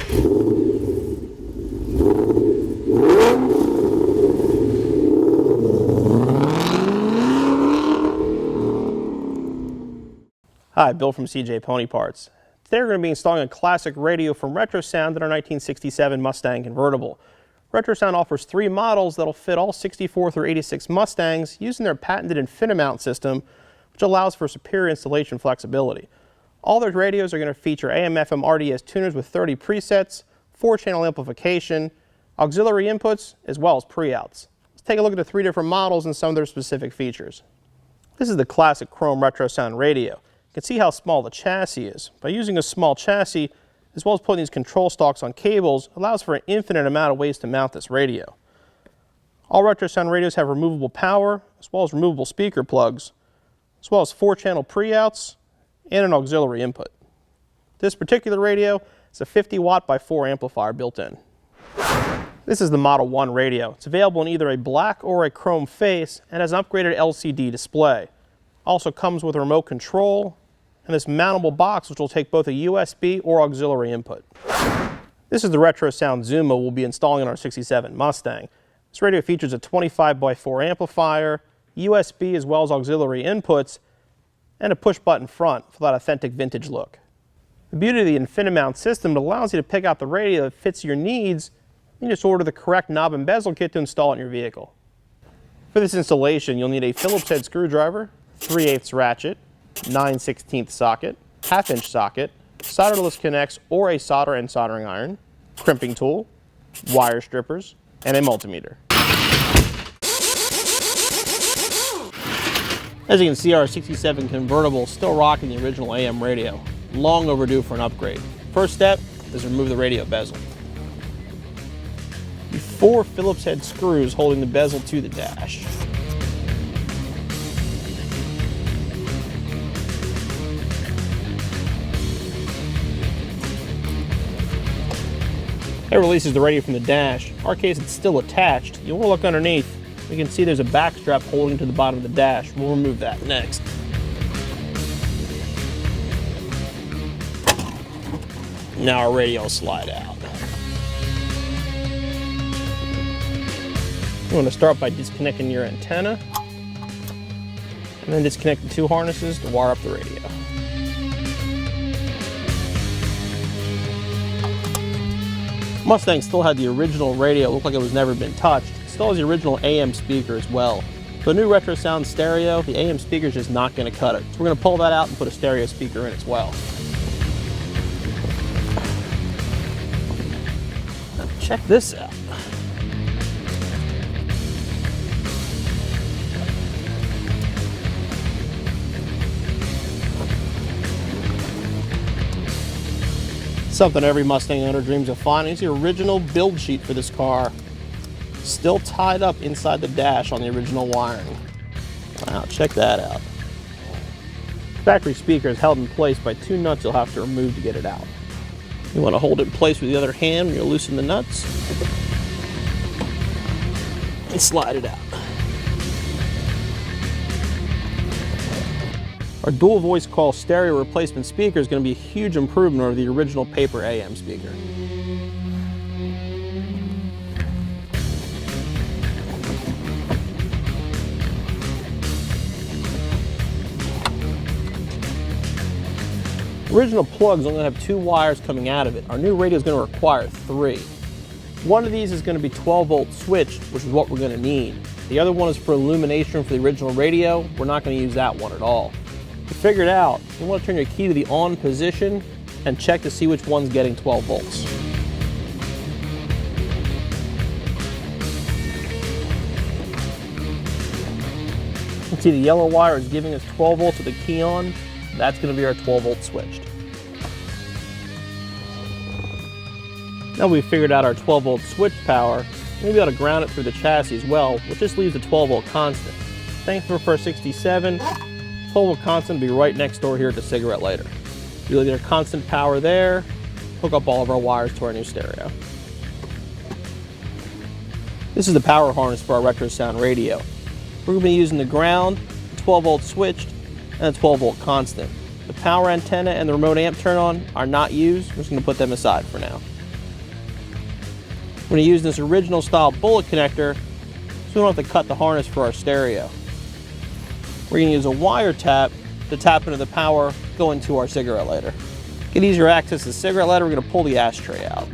Hi, Bill from CJ Pony Parts. Today we're going to be installing a classic radio from RetroSound in our 1967 Mustang convertible. RetroSound offers 3 models that will fit all 64 through 86 Mustangs using their patented InfiniMount system, which allows for superior installation flexibility. All their radios are going to feature AM/FM RDS tuners with 30 presets, 4-channel amplification, auxiliary inputs, as well as pre-outs. Let's take a look at the 3 different models and some of their specific features. This is the classic chrome RetroSound radio. You can see how small the chassis is. By using a small chassis, as well as putting these control stalks on cables, allows for an infinite amount of ways to mount this radio. All RetroSound radios have removable power, as well as removable speaker plugs, as well as 4-channel pre-outs and an auxiliary input. This particular radio is a 50-watt by 4 amplifier built in. This is the Model 1 radio. It's available in either a black or a chrome face and has an upgraded LCD display. Also comes with a remote control and this mountable box which will take both a USB or auxiliary input. This is the RetroSound Zuma we'll be installing in our 67 Mustang. This radio features a 25 by 4 amplifier, USB as well as auxiliary inputs, and a push button front for that authentic vintage look. The beauty of the InfiniMount system, it allows you to pick out the radio that fits your needs. You just order the correct knob and bezel kit to install it in your vehicle. For this installation, you'll need a Phillips head screwdriver, 3/8 ratchet, 9/16 socket, 1/2-inch socket, solderless connects or a solder and soldering iron, crimping tool, wire strippers, and a multimeter. As you can see, our 67 convertible is still rocking the original AM radio. Long overdue for an upgrade. First step is remove the radio bezel. 4 Phillips head screws holding the bezel to the dash. It releases the radio from the dash. In our case, it's still attached. You will look underneath. You can see there's a back strap holding to the bottom of the dash. We'll remove that next. Now our radio will slide out. You want to start by disconnecting your antenna, and then disconnect the 2 harnesses to wire up the radio. Mustang still had the original radio, looked like it was never been touched. It still has the original AM speaker as well. The new RetroSound stereo, the AM speaker is just not going to cut it. So we're going to pull that out and put a stereo speaker in as well. Now check this out. Something every Mustang owner dreams of finding is the original build sheet for this car. Still tied up inside the dash on the original wiring. Wow, check that out. Factory speaker is held in place by 2 nuts you'll have to remove to get it out. You want to hold it in place with the other hand when you loosen the nuts and slide it out. Our dual voice call stereo replacement speaker is going to be a huge improvement over the original paper AM speaker. The original plug's only have 2 wires coming out of it. Our new radio is going to require 3. One of these is going to be 12-volt switched, which is what we're going to need. The other one is for illumination for the original radio. We're not going to use that one at all. To figure it out, you want to turn your key to the on position and check to see which one's getting 12 volts. You can see the yellow wire is giving us 12 volts with the key on. That's going to be our 12 volt switched. Now we've figured out our 12 volt switch power, we'll be able to ground it through the chassis as well, which just leaves the 12 volt constant. Thankfully for 67, 12 volt constant will be right next door here at the cigarette lighter. You'll get a constant power there, hook up all of our wires to our new stereo. This is the power harness for our RetroSound radio. We're going to be using the ground, 12 volt switched, and a 12 volt constant. The power antenna and the remote amp turn on are not used. We're just going to put them aside for now. We're going to use this original style bullet connector so we don't have to cut the harness for our stereo. We're going to use a wire tap to tap into the power going to our cigarette lighter. To get easier access to the cigarette lighter, we're going to pull the ashtray out.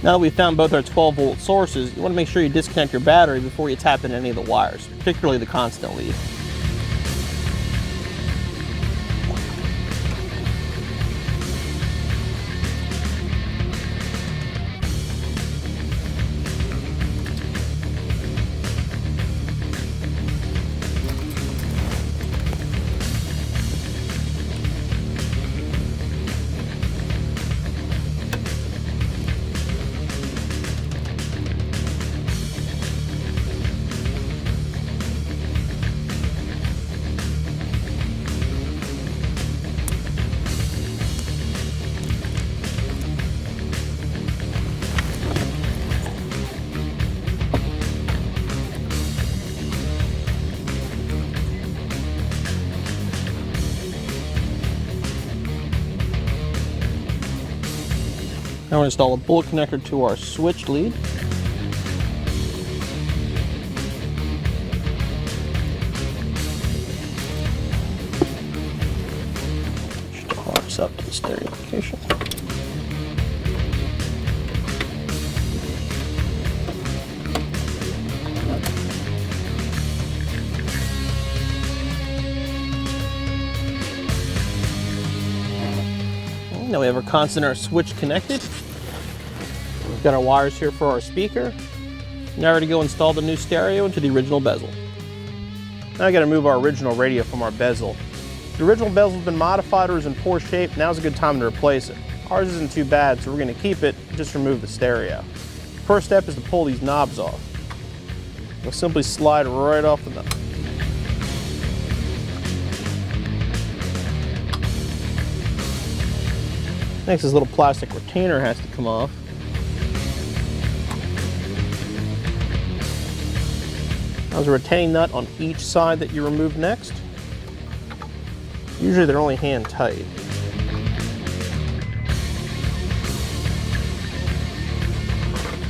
Now that we've found both our 12-volt sources, you want to make sure you disconnect your battery before you tap into any of the wires, particularly the constant lead. Now we're going to install a bullet connector to our switch lead. Just harness up to the stereo location. Now we have our constant our switch connected. We've got our wires here for our speaker. Now we're to go install the new stereo into the original bezel. Now I got to move our original radio from our bezel. The original bezel has been modified or is in poor shape. Now's a good time to replace it. Ours isn't too bad, so we're going to keep it, just remove the stereo. First step is to pull these knobs off. We'll simply slide right off the knob. Next, this little plastic retainer has to come off. There's a retaining nut on each side that you remove next. Usually they're only hand tight.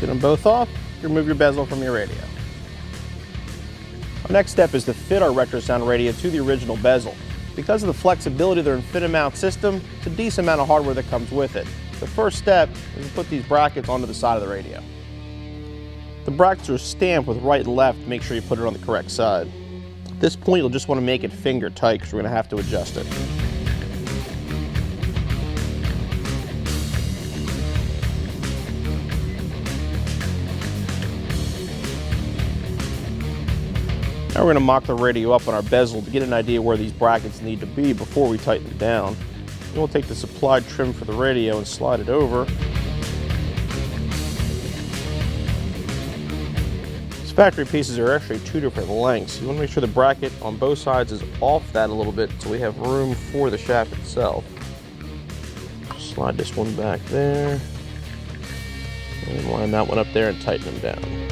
Get them both off, you remove your bezel from your radio. Our next step is to fit our RetroSound radio to the original bezel. Because of the flexibility of their InfiniMount system, it's a decent amount of hardware that comes with it. The first step is to put these brackets onto the side of the radio. The brackets are stamped with right and left to make sure you put it on the correct side. At this point, you'll just want to make it finger tight because we're going to have to adjust it. Now we're going to mock the radio up on our bezel to get an idea where these brackets need to be before we tighten it down. Then we'll take the supplied trim for the radio and slide it over. These factory pieces are actually two different lengths. You want to make sure the bracket on both sides is off that a little bit so we have room for the shaft itself. Slide this one back there. And line that one up there and tighten them down.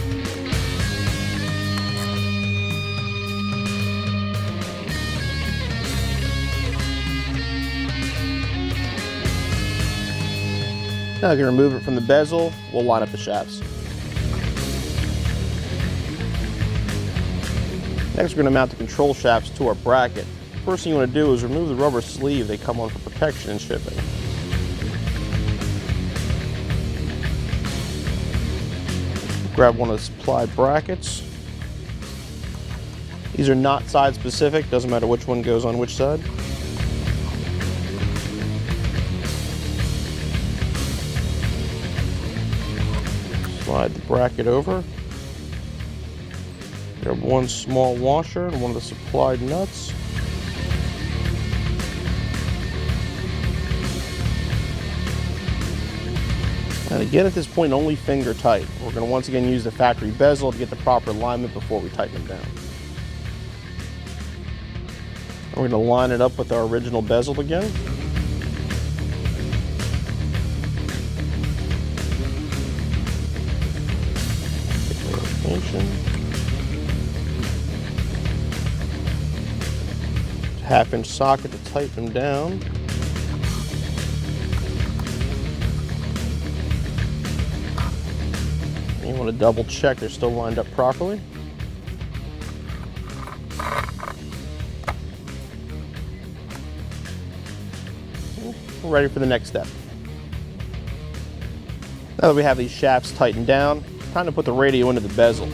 Now I can remove it from the bezel, we'll line up the shafts. Next we're going to mount the control shafts to our bracket. First thing you want to do is remove the rubber sleeve they come on for protection and shipping. Grab one of the supplied brackets. These are not side specific, doesn't matter which one goes on which side. Slide the bracket over. Grab one small washer and one of the supplied nuts. And again, at this point, only finger tight. We're going to once again use the factory bezel to get the proper alignment before we tighten them down. And we're going to line it up with our original bezel again. Half-inch socket to tighten them down. want to double check they're still lined up properly. We're ready for the next step. Now that we have these shafts tightened down, time to put the radio into the bezel.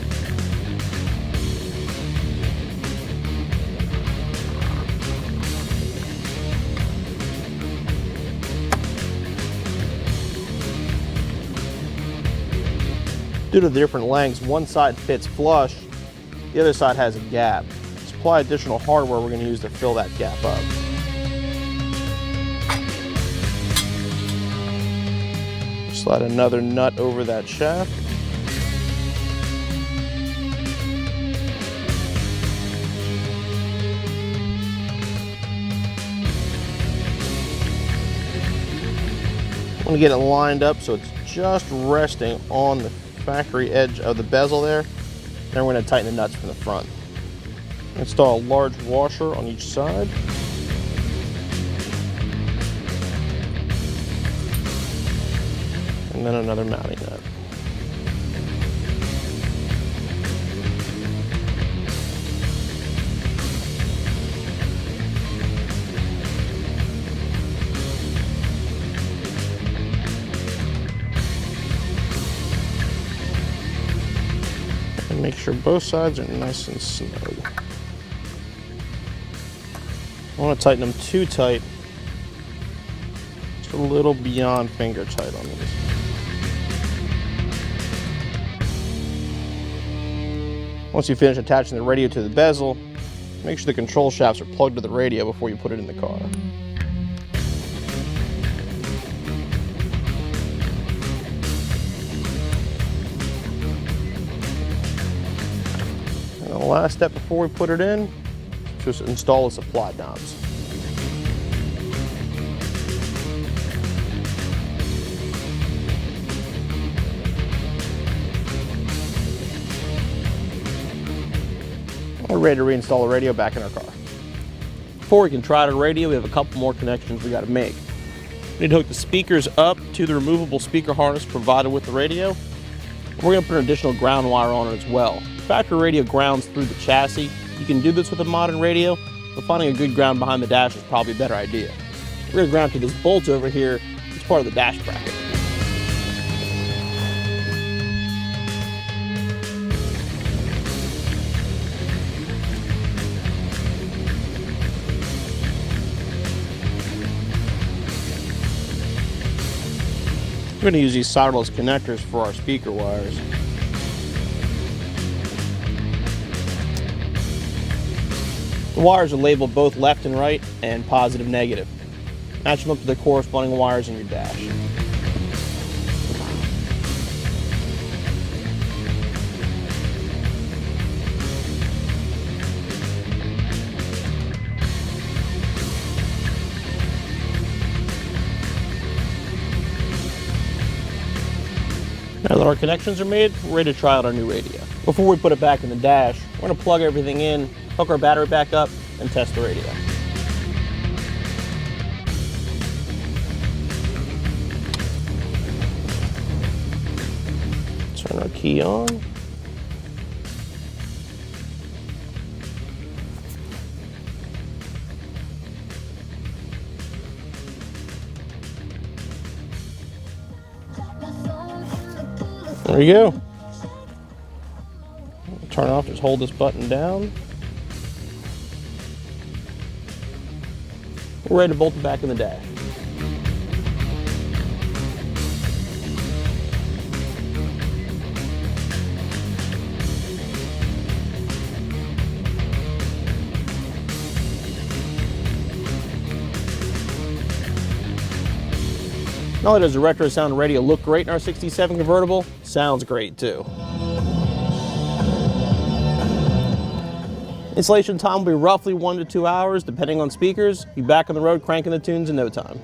Due to the different lengths, one side fits flush, the other side has a gap. To supply additional hardware we're going to use to fill that gap up. Slide another nut over that shaft. I want to get it lined up so it's just resting on the factory edge of the bezel there. Then we're going to tighten the nuts from the front. Install a large washer on each side. And then another mounting nut. And make sure both sides are nice and snug. I want to tighten them too tight. Just a little beyond finger tight on these. Once you finish attaching the radio to the bezel, make sure the control shafts are plugged to the radio before you put it in the car. And the last step before we put it in, just install the supply knobs. We're ready to reinstall the radio back in our car. Before we can try the radio, we have a couple more connections we got to make. We need to hook the speakers up to the removable speaker harness provided with the radio. We're going to put an additional ground wire on it as well. The factory radio grounds through the chassis. You can do this with a modern radio, but finding a good ground behind the dash is probably a better idea. We're going to ground to this bolt over here. It's part of the dash bracket. We're going to use these solderless connectors for our speaker wires. The wires are labeled both left and right and positive negative. Match them up to the corresponding wires in your dash. Now that our connections are made, we're ready to try out our new radio. Before we put it back in the dash, we're going to plug everything in, hook our battery back up, and test the radio. Turn our key on. There you go. Turn off, just hold this button down. We're ready to bolt it back in the dash. Not only does the RetroSound Radio look great in our 67 convertible, sounds great too. Installation time will be roughly 1 to 2 hours, depending on speakers. Be back on the road cranking the tunes in no time.